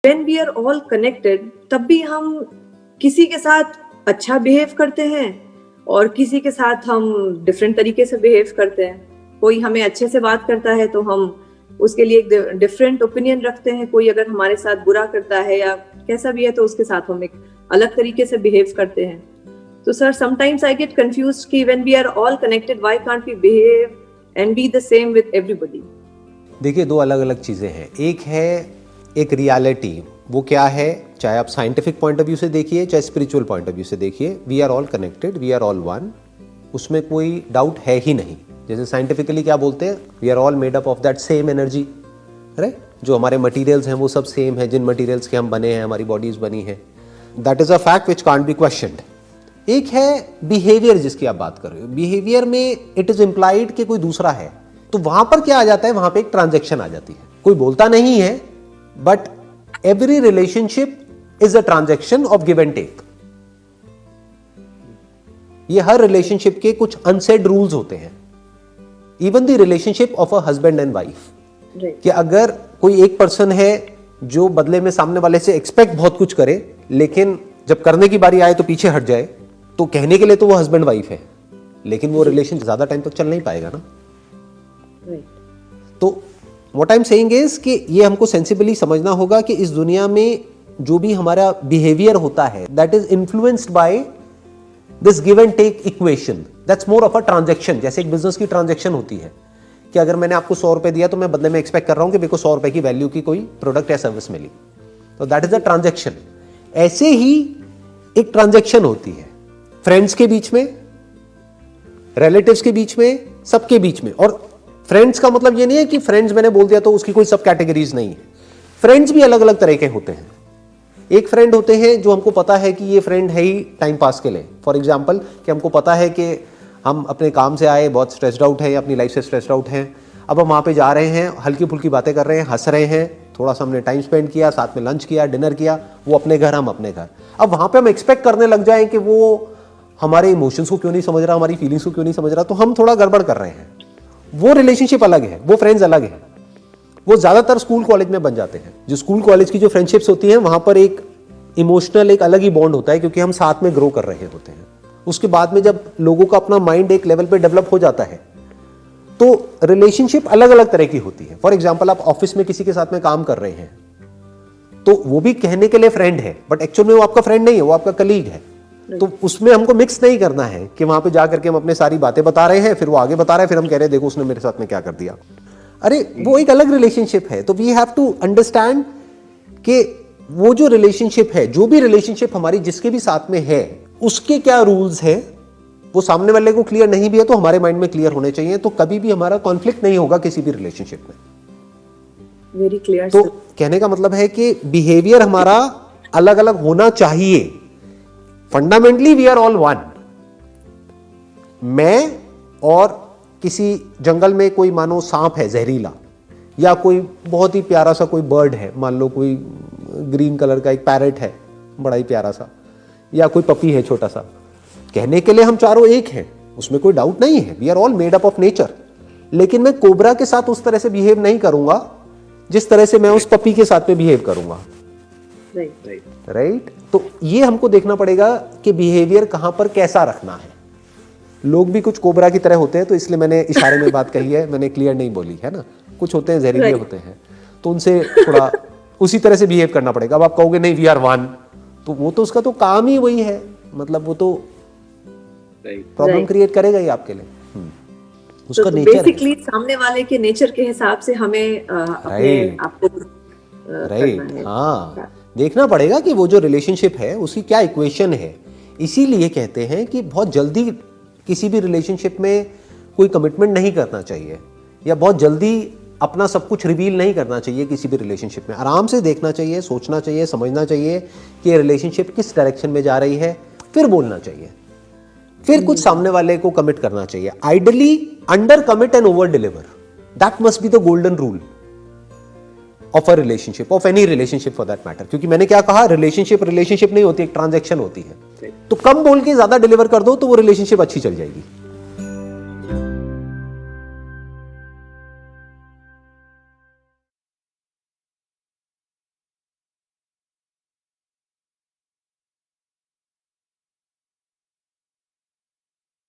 When we are all connected, तब भी हम किसी के साथ अच्छा बिहेव करते हैं और किसी के साथ हम डिफरेंट तरीके से बिहेव करते हैं। कोई हमें अच्छे से बात करता है तो हम उसके लिए एक डिफरेंट ओपिनियन रखते हैं, कोई अगर हमारे साथ बुरा करता है या कैसा भी है तो उसके साथ हम एक अलग तरीके से बिहेव करते हैं। तो sir, sometimes I get confused कि when we are all connected why can't we behave and be the same with everybody. देखिए, दो अलग अलग चीज़ें हैं। एक है एक रियलिटी, वो क्या है, चाहे आप साइंटिफिक पॉइंट ऑफ व्यू से देखिए चाहे स्पिरिचुअल पॉइंट ऑफ व्यू से देखिए, we are all connected, we are all one, उसमें कोई डाउट है ही नहीं। जैसे साइंटिफिकली क्या बोलते हैं, we are all made up of that same energy, right. जो हमारे मटेरियल्स हैं वो सब सेम है, जिन मटेरियल्स के हम बने हैं, हमारी बॉडीज बनी है, that is a fact which can't be questioned. एक है बिहेवियर जिसकी आप बात कर रहे हो। बिहेवियर में इट इज इम्प्लाइड कि कोई दूसरा है, तो वहां पर क्या आ जाता है, वहां पे एक ट्रांजैक्शन आ जाती है। कोई बोलता नहीं है, but every relationship is a transaction of give and take. ये हर रिलेशनशिप के कुछ अनसेड रूल्स होते हैं। Even the relationship of a husband and wife, कि अगर कोई एक पर्सन है जो बदले में सामने वाले से एक्सपेक्ट बहुत कुछ करे, लेकिन जब करने की बारी आए तो पीछे हट जाए, तो कहने के लिए तो वो हस्बैंड वाइफ है, लेकिन वो रिलेशन ज्यादा टाइम तक चल नहीं पाएगा ना। तो what I am saying is कि ये हमको सेंसिबली समझना होगा कि इस दुनिया में जो भी हमारा बिहेवियर होता है, that is influenced by this give and take equation, that's more of a transaction. जैसे एक बिजनेस की ट्रांजैक्शन होती है कि अगर मैंने आपको 100 रुपए दिया तो मैं बदले में एक्सपेक्ट कर रहा हूं कि मेरे को 100 रुपए की वैल्यू की कोई प्रोडक्ट या सर्विस मिली, तो दैट इज अ ट्रांजैक्शन। ऐसे ही एक ट्रांजैक्शन होती है फ्रेंड्स के बीच में, रिलेटिव्स के बीच में, सबके बीच में। और फ्रेंड्स का मतलब ये नहीं है कि फ्रेंड्स मैंने बोल दिया तो उसकी कोई सब कैटेगरीज नहीं है। फ्रेंड्स भी अलग अलग तरह के होते हैं। एक फ्रेंड होते हैं जो हमको पता है कि ये फ्रेंड है ही टाइम पास के लिए। फॉर एग्जाम्पल कि हमको पता है कि हम अपने काम से आए, बहुत स्ट्रेस्ड आउट है, अपनी लाइफ से स्ट्रेस्ड आउट हैं, अब हम वहाँ पे जा रहे हैं, हल्की फुल्की बातें कर रहे हैं, हंस रहे हैं, थोड़ा सा हमने टाइम स्पेंड किया, साथ में लंच किया, डिनर किया, वो अपने घर, हम अपने घर। अब वहाँ पे हम एक्सपेक्ट करने लग जाएं कि वो हमारे इमोशंस को क्यों नहीं समझ रहा, हमारी फीलिंग्स को क्यों नहीं समझ रहा, तो हम थोड़ा गड़बड़ कर रहे हैं। वो रिलेशनशिप अलग है, वो फ्रेंड्स अलग है। वो ज्यादातर स्कूल कॉलेज में बन जाते हैं। जो स्कूल कॉलेज की जो फ्रेंडशिप्स होती हैं, वहां पर एक इमोशनल एक अलग ही बॉन्ड होता है, क्योंकि हम साथ में ग्रो कर रहे होते हैं। उसके बाद में जब लोगों का अपना माइंड एक लेवल पे डेवलप हो जाता है, तो रिलेशनशिप अलग अलग तरह की होती है। फॉर एग्जाम्पल, आप ऑफिस में किसी के साथ में काम कर रहे हैं, तो वो भी कहने के लिए फ्रेंड है, बट एक्चुअल में वो आपका फ्रेंड नहीं है, वो आपका कलीग है। तो उसमें हमको मिक्स नहीं करना है कि वहां पे जाकर के हम अपने सारी बातें बता रहे हैं, फिर वो आगे बता रहे हैं, फिर हम कह रहे हैं देखो उसने मेरे साथ में क्या कर दिया। अरे वो एक अलग रिलेशनशिप है। तो वी हैव टू अंडरस्टैंड कि वो जो रिलेशनशिप है, जो भी रिलेशनशिप हमारी जिसके भी साथ में है, उसके क्या रूल्स हैं, वो सामने वाले को क्लियर नहीं भी है तो हमारे माइंड में क्लियर होने चाहिए। तो कभी भी हमारा कॉन्फ्लिक्ट नहीं होगा किसी भी रिलेशनशिप में। Very clear. तो कहने का मतलब है कि बिहेवियर हमारा अलग अलग होना चाहिए। Fundamentally we are all one. मैं और किसी जंगल में कोई मानो सांप है जहरीला, या कोई बहुत ही प्यारा सा कोई बर्ड है, मान लो कोई ग्रीन कलर का एक पैरेट है बड़ा ही प्यारा सा, या कोई पपी है छोटा सा, कहने के लिए हम चारों एक हैं, उसमें कोई डाउट नहीं है। We are all made up of nature. लेकिन मैं कोबरा के साथ उस तरह से बिहेव नहीं करूंगा जिस तरह से मैं उस पपी के साथ में बिहेव करूंगा। राइट। तो ये हमको देखना पड़ेगा कि बिहेवियर कहां पर कैसा रखना है। लोग भी कुछ कोबरा की तरह होते हैं, तो इसलिए मैंने इशारे में बात कही है, मैंने क्लियर नहीं बोली है ना। कुछ होते हैं जहरीले होते हैं, तो उनसे थोड़ा उसी तरह से बिहेव करना पड़ेगा। अब आप कहोगे नहीं वी आर वन, तो वो तो उसका तो काम ही वही है, मतलब वो तो प्रॉब्लम क्रिएट करेगा ही आपके लिए। उसका नेचर बेसिकली सामने वाले के नेचर के हिसाब से हमें अपने आप को राइट। हाँ, देखना पड़ेगा कि वो जो रिलेशनशिप है उसकी क्या इक्वेशन है। इसीलिए कहते हैं कि बहुत जल्दी किसी भी रिलेशनशिप में कोई कमिटमेंट नहीं करना चाहिए, या बहुत जल्दी अपना सब कुछ रिवील नहीं करना चाहिए किसी भी रिलेशनशिप में। आराम से देखना चाहिए, सोचना चाहिए, समझना चाहिए कि रिलेशनशिप किस डायरेक्शन में जा रही है, फिर बोलना चाहिए, फिर कुछ सामने वाले को कमिट करना चाहिए। Ideally under commit and over deliver, that must be the golden rule of a relationship, of any relationship for that matter. क्योंकि मैंने क्या कहा, रिलेशनशिप नहीं होती, एक ट्रांजैक्शन होती है। तो कम बोल के ज्यादा डिलीवर कर दो तो वो रिलेशनशिप अच्छी चल जाएगी।